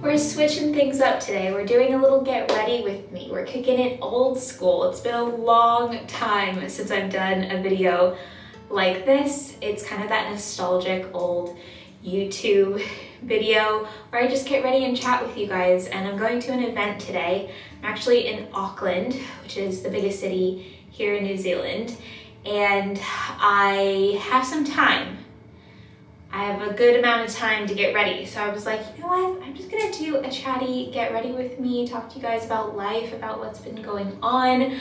We're switching things up today. We're doing a little get ready with me. We're kicking it old school. It's been a long time since I've done a video like this. It's kind of that nostalgic old YouTube video where I just get ready and chat with you guys. And I'm going to an event today. I'm actually in Auckland, which is the biggest city here in New Zealand. And I have some time. I have a good amount of time to get ready. So I was like, you know what? I'm just gonna do a chatty get ready with me, talk to you guys about life, about what's been going on.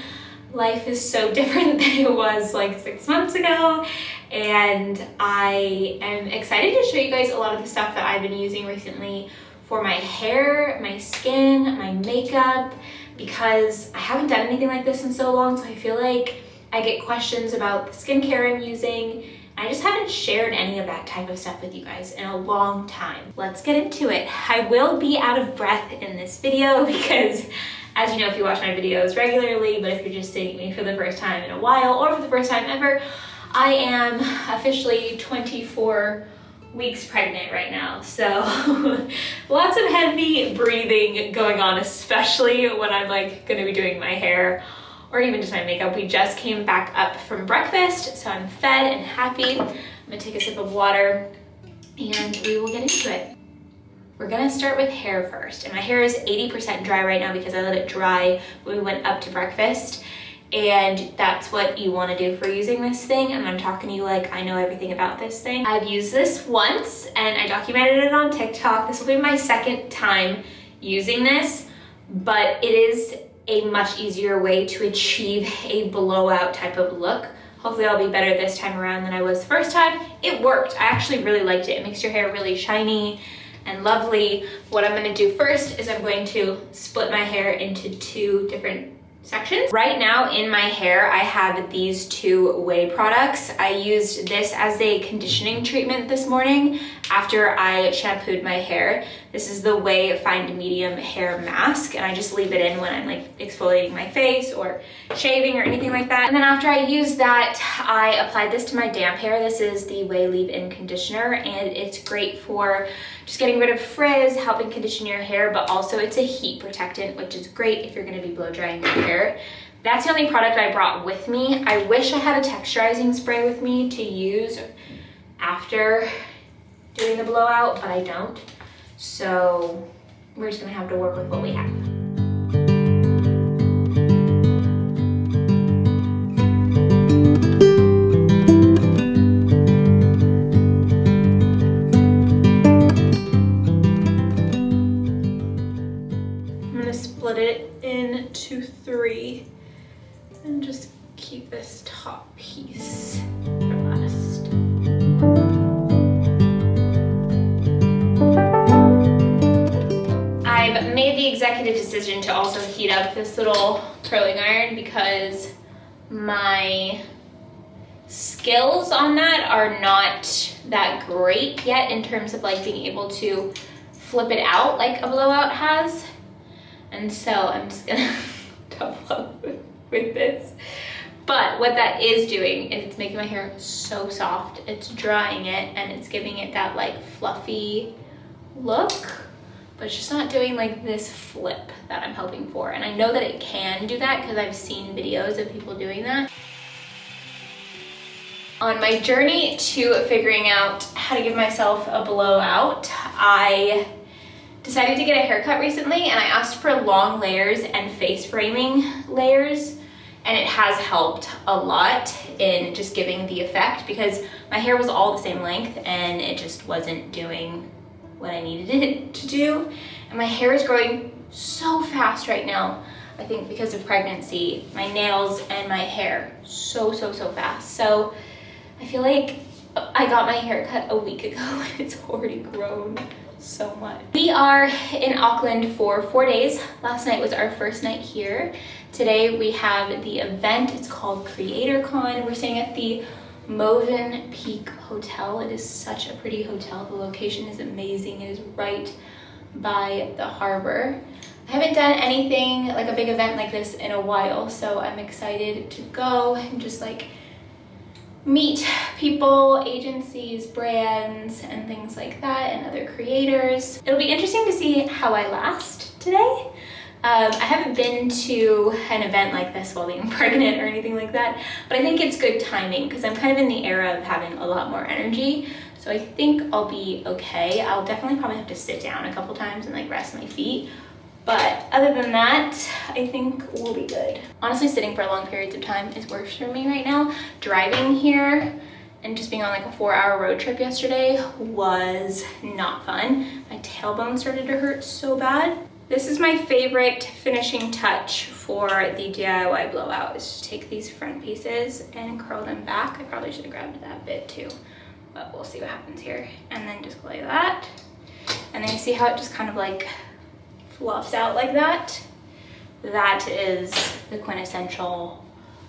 Life is so different than it was like 6 months ago. And I am excited to show you guys a lot of the stuff that I've been using recently for my hair, my skin, my makeup, because I haven't done anything like this in so long. So I feel like I get questions about the skincare I'm using. I just haven't shared any of that type of stuff with you guys in a long time. Let's get into it. I will be out of breath in this video because, as you know, if you watch my videos regularly, but if you're just seeing me for the first time in a while or for the first time ever, I am officially 24 weeks pregnant right now. So lots of heavy breathing going on, especially when I'm like gonna be doing my hair or even just my makeup. We just came back up from breakfast, so I'm fed and happy. I'm gonna take a sip of water and we will get into it. We're gonna start with hair first. And my hair is 80% dry right now because I let it dry when we went up to breakfast. And that's what you wanna do for using this thing. And I'm talking to you like I know everything about this thing. I've used this once and I documented it on TikTok. This will be my second time using this, but it is a much easier way to achieve a blowout type of look. Hopefully I'll be better this time around than I was the first time. It worked. I actually really liked it. It makes your hair really shiny and lovely. What I'm gonna do first is I'm going to split my hair into two different sections. Right now in my hair, I have these two whey products. I used this as a conditioning treatment this morning after I shampooed my hair. This is the Whey Fine Medium Hair Mask, and I just leave it in when I'm like exfoliating my face or shaving or anything like that. And then after I use that, I applied this to my damp hair. This is the Whey Leave-In Conditioner, and it's great for just getting rid of frizz, helping condition your hair, but also it's a heat protectant, which is great if you're gonna be blow drying your hair. That's the only product I brought with me. I wish I had a texturizing spray with me to use after doing the blowout, but I don't. So we're just gonna have to work with what we have. I'm gonna split it into three and just keep this top piece for last. I've made the executive decision to also heat up this little curling iron because my skills on that are not that great yet in terms of like being able to flip it out like a blowout has. And so I'm just gonna double up with this. But what that is doing is it's making my hair so soft. It's drying it and it's giving it that like fluffy look, but it's just not doing like this flip that I'm hoping for. And I know that it can do that because I've seen videos of people doing that. On my journey to figuring out how to give myself a blowout, I decided to get a haircut recently and I asked for long layers and face framing layers, and it has helped a lot in just giving the effect because my hair was all the same length and it just wasn't doing what I needed it to do. And my hair is growing so fast right now, I think because of pregnancy, my nails and my hair so fast. So I feel like I got my hair cut a week ago and it's already grown so much. We are in Auckland for 4 days. Last night was our first night here. Today we have the event. It's called CreatorCon. We're staying at the Moven Peak Hotel. It is such a pretty hotel. The location is amazing. It is right by the harbor. I haven't done anything like a big event like this in a while, so I'm excited to go and just like meet people, agencies, brands, and things like that, and other creators. It'll be interesting to see how I last today. I haven't been to an event like this while being pregnant or anything like that, but I think it's good timing because I'm kind of in the era of having a lot more energy. So I think I'll be okay. I'll definitely probably have to sit down a couple times and like rest my feet. But other than that, I think we'll be good. Honestly, sitting for long periods of time is worse for me right now. Driving here and just being on like a 4-hour road trip yesterday was not fun. My tailbone started to hurt so bad. This is my favorite finishing touch for the DIY blowout, is to take these front pieces and curl them back. I probably should have grabbed that bit too, but we'll see what happens here. And then just go like that. And then you see how it just kind of like fluffs out like that? That is the quintessential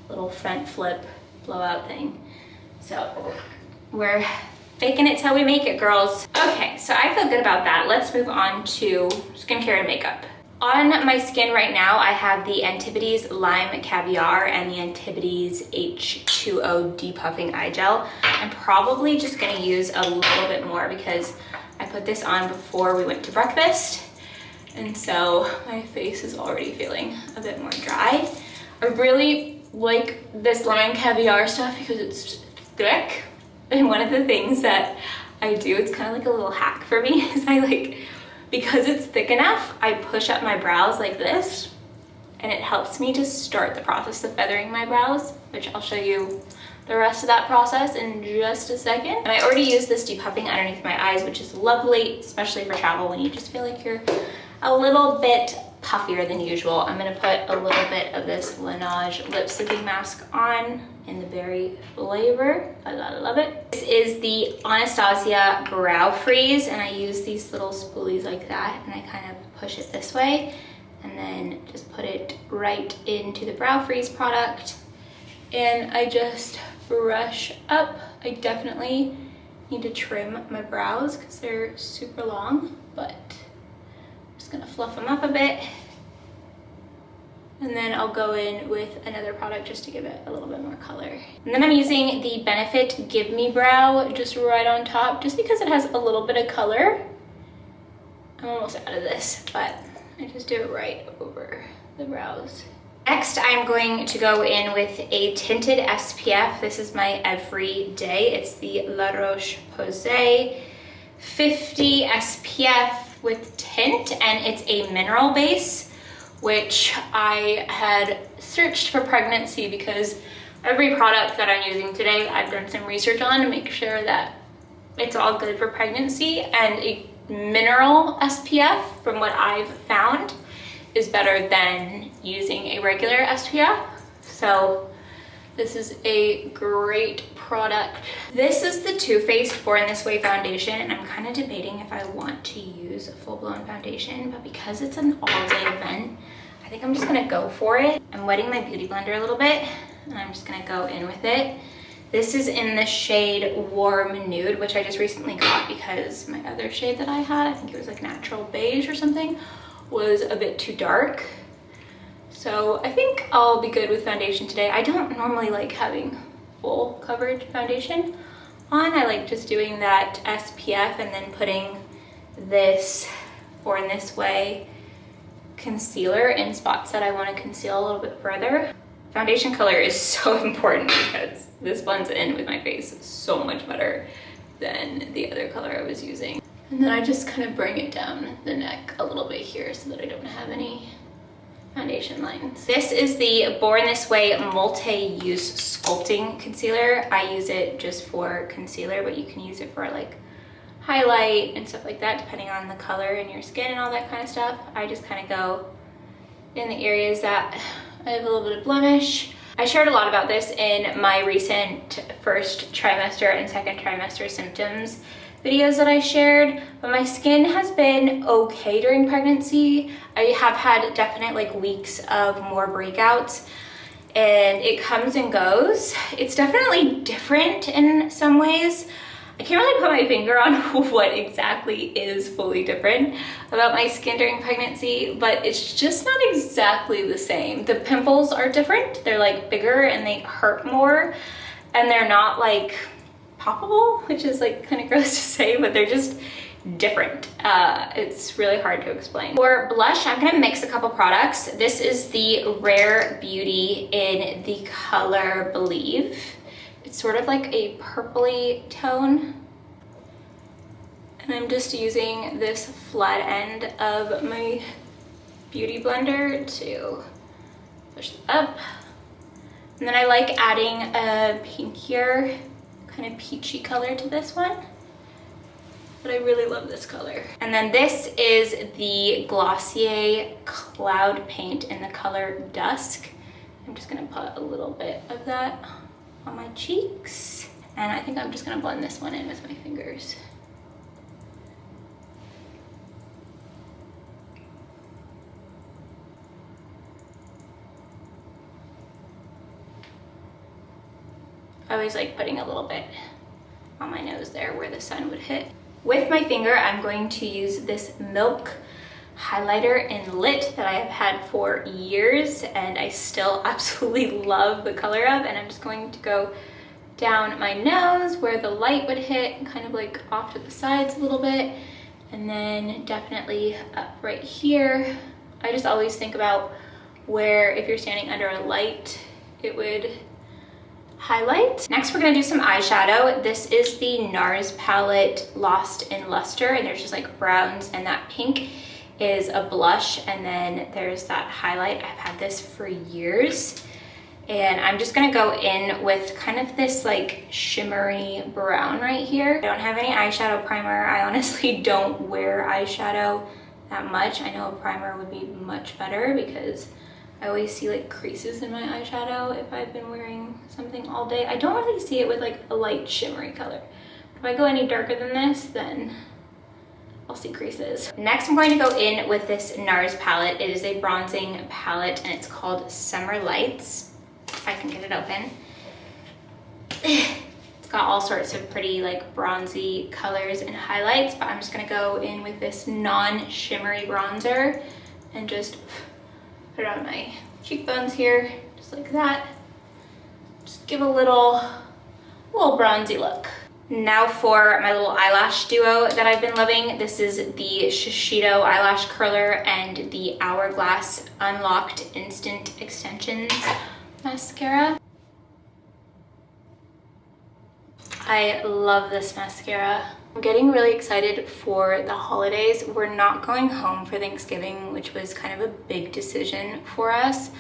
little front flip blowout thing. So we're faking it till we make it, girls. Okay, so I feel good about that. Let's move on to skincare and makeup. On my skin right now, I have the Antipodes Lime Caviar and the Antipodes H2O Depuffing Eye Gel. I'm probably just gonna use a little bit more because I put this on before we went to breakfast. And so my face is already feeling a bit more dry. I really like this Lime Caviar stuff because it's thick. And one of the things that I do, it's kind of like a little hack for me, is because it's thick enough, I push up my brows like this, and it helps me to start the process of feathering my brows, which I'll show you the rest of that process in just a second. And I already used this depuffing underneath my eyes, which is lovely, especially for travel when you just feel like you're a little bit puffier than usual. I'm gonna put a little bit of this Laneige lip sleeping mask on in the berry flavor. I love it. This is the Anastasia Brow Freeze, and I use these little spoolies like that, and I kind of push it this way, and then just put it right into the Brow Freeze product, and I just brush up. I definitely need to trim my brows because they're super long, but I'm just gonna fluff them up a bit. And then I'll go in with another product just to give it a little bit more color. And then I'm using the Benefit Give Me Brow just right on top, just because it has a little bit of color. I'm almost out of this, but I just do it right over the brows. Next, I'm going to go in with a tinted SPF. This is my everyday. It's the La Roche-Posay 50 SPF with tint, and it's a mineral base, which I had searched for pregnancy because every product that I'm using today, I've done some research on to make sure that it's all good for pregnancy, and a mineral SPF, from what I've found, is better than using a regular SPF. So this is a great product. This is the Too Faced Born This Way foundation, and I'm kind of debating if I want to use a full-blown foundation, but because it's an all-day event, I think I'm just gonna go for it. I'm wetting my beauty blender a little bit, and I'm just gonna go in with it. This is in the shade Warm Nude, which I just recently got because my other shade that I had, I think it was like Natural Beige or something, was a bit too dark. So I think I'll be good with foundation today. I don't normally like having full coverage foundation on. I like just doing that SPF and then putting this Born This Way concealer in spots that I want to conceal a little bit further. Foundation color is so important because this blends in with my face so much better than the other color I was using. And then I just kind of bring it down the neck a little bit here so that I don't have any foundation lines. This is the Born This Way multi-use sculpting concealer. I use it just for concealer, but you can use it for like highlight and stuff like that, depending on the color in your skin and all that kind of stuff. I just kind of go in the areas that I have a little bit of blemish. I shared a lot about this in my recent first trimester and second trimester symptoms videos that I shared, but my skin has been okay during pregnancy. I have had definite like weeks of more breakouts, and it comes and goes. It's definitely different in some ways. I can't really put my finger on what exactly is fully different about my skin during pregnancy, but it's just not exactly the same. The pimples are different. They're like bigger and they hurt more. and they're not like poppable, which is like kind of gross to say, but they're just different. It's really hard to explain. For blush, I'm gonna mix a couple products. This is the Rare Beauty in the color Believe. It's sort of like a purpley tone. And I'm just using this flat end of my beauty blender to push it up. And then I like adding a pinkier, kind of peachy color to this one. But I really love this color. And then this is the Glossier Cloud Paint in the color Dusk. I'm just gonna put a little bit of that on my cheeks. And I think I'm just gonna blend this one in with my fingers. I always like putting a little bit on my nose there where the sun would hit. With my finger, I'm going to use this Milk highlighter in Lit that I have had for years and I still absolutely love the color of, and I'm just going to go down my nose where the light would hit and kind of like off to the sides a little bit, and then definitely up right here. I just always think about where if you're standing under a light, it would highlight. Next, we're gonna do some eyeshadow. This is the NARS palette Lost in Luster, and there's just like browns, and that pink is a blush, and then there's that highlight. I've had this for years, and I'm just gonna go in with kind of this like shimmery brown right here. I don't have any eyeshadow primer. I honestly don't wear eyeshadow that much. I know a primer would be much better because I always see like creases in my eyeshadow if I've been wearing something all day. I don't really see it with like a light shimmery color. If I go any darker than this, then I'll see creases. Next, I'm going to go in with this NARS palette. It is a bronzing palette and it's called Summer Lights. If I can get it open. It's got all sorts of pretty like bronzy colors and highlights, but I'm just gonna go in with this non-shimmery bronzer and just put it on my cheekbones here, just like that. Just give a little bronzy look. Now for my little eyelash duo that I've been loving. This is the Shiseido eyelash curler and the Hourglass Unlocked Instant Extensions mascara. I love this mascara. I'm getting really excited for the holidays. We're not going home for Thanksgiving, which was kind of a big decision for us,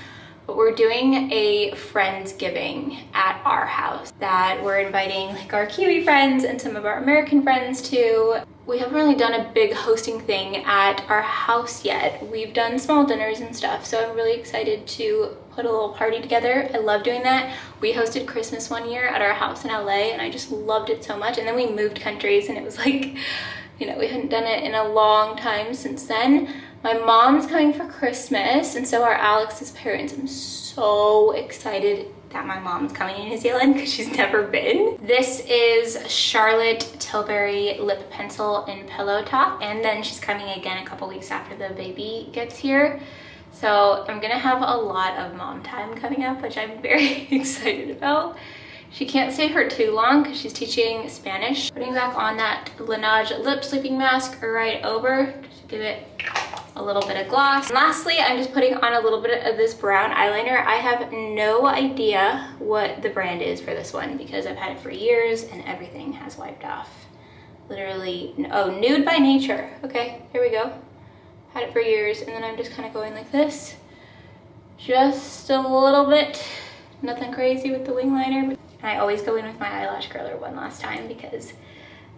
but we're doing a Friendsgiving at our house that we're inviting like our Kiwi friends and some of our American friends to. We haven't really done a big hosting thing at our house yet. We've done small dinners and stuff, so I'm really excited to put a little party together. I love doing that. We hosted Christmas one year at our house in LA and I just loved it so much. And then we moved countries and it was like, you know, we hadn't done it in a long time since then. My mom's coming for Christmas and so are Alex's parents. I'm so excited that my mom's coming to New Zealand because she's never been. This is Charlotte Tilbury lip pencil in Pillow Talk, and then she's coming again a couple weeks after the baby gets here. So I'm gonna have a lot of mom time coming up, which I'm very excited about. She can't stay for too long because she's teaching Spanish. Putting back on that Laneige lip sleeping mask right over to give it a little bit of gloss. And lastly, I'm just putting on a little bit of this brown eyeliner. I have no idea what the brand is for this one because I've had it for years and everything has wiped off. Literally, oh, Nude by Nature. Okay, here we go. Had it for years, and then I'm just kind of going like this. Just a little bit, nothing crazy with the wing liner. And I always go in with my eyelash curler one last time because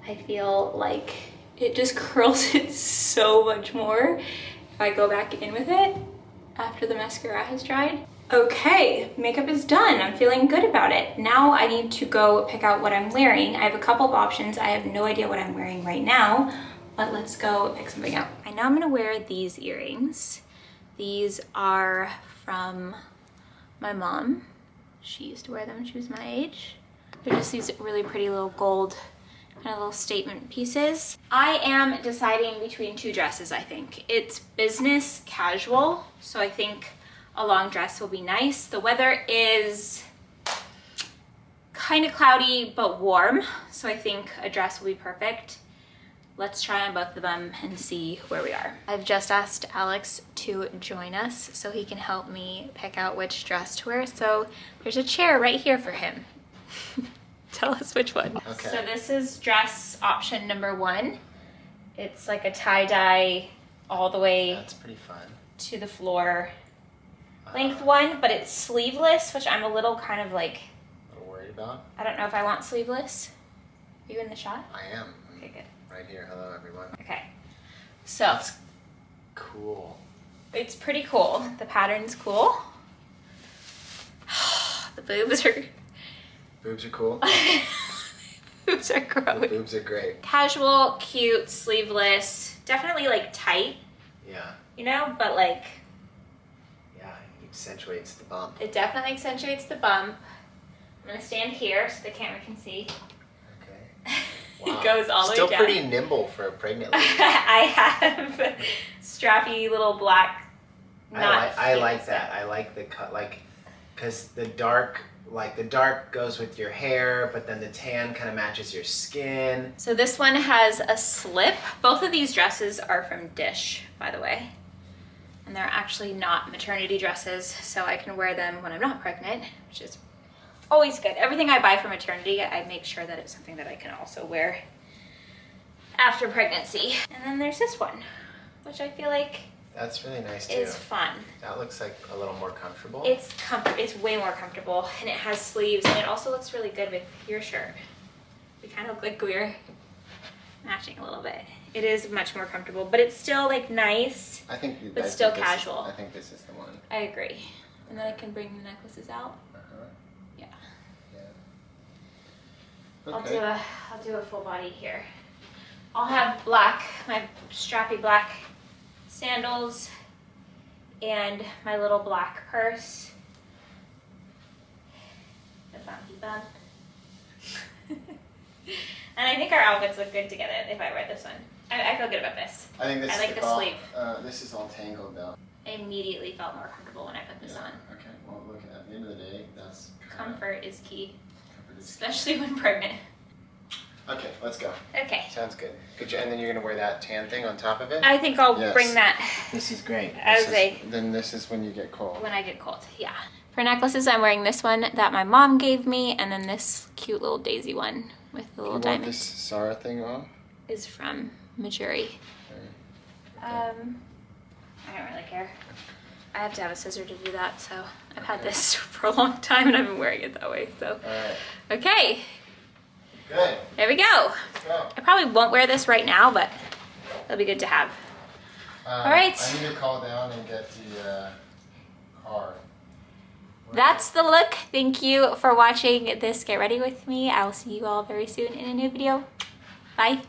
I feel like it just curls it so much more if I go back in with it after the mascara has dried. Okay, makeup is done. I'm feeling good about it. Now I need to go pick out what I'm wearing. I have a couple of options. I have no idea what I'm wearing right now, but let's go pick something out. I know I'm gonna wear these earrings. These are from my mom. She used to wear them when she was my age. They're just these really pretty little gold kind of little statement pieces. I am deciding between two dresses, I think. It's business casual, so I think a long dress will be nice. The weather is kind of cloudy but warm, so I think a dress will be perfect. Let's try on both of them and see where we are. I've just asked Alex to join us so he can help me pick out which dress to wear. So there's a chair right here for him. Tell us which one. Okay. So this is dress option number 1. It's like a tie-dye all the way That's pretty fun. to the floor length one, but it's sleeveless, which I'm a little kind of like, A little worried about? I don't know if I want sleeveless. Are you in the shot? I am. Okay, good. Right here. Hello, everyone. Okay. So That's cool. it's pretty cool. The pattern's cool. The boobs are Boobs are cool. boobs are The gross. boobs are great. Casual, cute, sleeveless, definitely like tight, Yeah. you know, but like Yeah. It accentuates the bump. it definitely accentuates the bump. I'm gonna stand here so the camera can see. Okay. It goes all the way Still down. pretty nimble for a pregnant lady. I have strappy little black. I like that. I like the cut, like, because the dark goes with your hair, but then the tan kind of matches your skin. So this one has a slip. Both of these dresses are from Dish, by the way. And they're actually not maternity dresses, so I can wear them when I'm not pregnant, which is always good. Everything I buy for maternity, I make sure that it's something that I can also wear after pregnancy. And then there's this one, which I feel like That's really nice too. is fun. That looks like a little more comfortable. It's way more comfortable, and it has sleeves, and it also looks really good with your shirt. We kind of look like we're matching a little bit. It is much more comfortable, but it's still like nice, I think, but I still think this casual. I think this is the one. I agree. And then I can bring the necklaces out. Uh-huh. Yeah. Yeah. I'll Okay. do a full body here. I'll have black, my strappy black sandals and my little black purse. The bumpy bump. And I think our outfits look good together if I wear this one. I feel good about this. I think this I is like the all, sleeve. This is all tangled though. I immediately felt more comfortable when I put this on. Okay. Well, look, at the end of the day, that's Comfort is key, comfort is- especially when pregnant. Okay, let's go. Okay. Sounds good. Good job. And then you're gonna wear that tan thing on top of it. I think I'll Yes. bring that This is great. As Then this is when you get cold. when I get cold, yeah. For necklaces, I'm wearing this one that my mom gave me, and then this cute little daisy one with the You little want diamond this Sarah thing off? is from Majuri. I don't really care. I have to have a scissor to do that, so I've had this for a long time and I've been wearing it that way, so. Alright. Okay, Good. there we go. Let's go. I probably won't wear this right now, but it'll be good to have. All right. I need to call down and get the car. That's the look. Thank you for watching this Get Ready With Me. I will see you all very soon in a new video. Bye.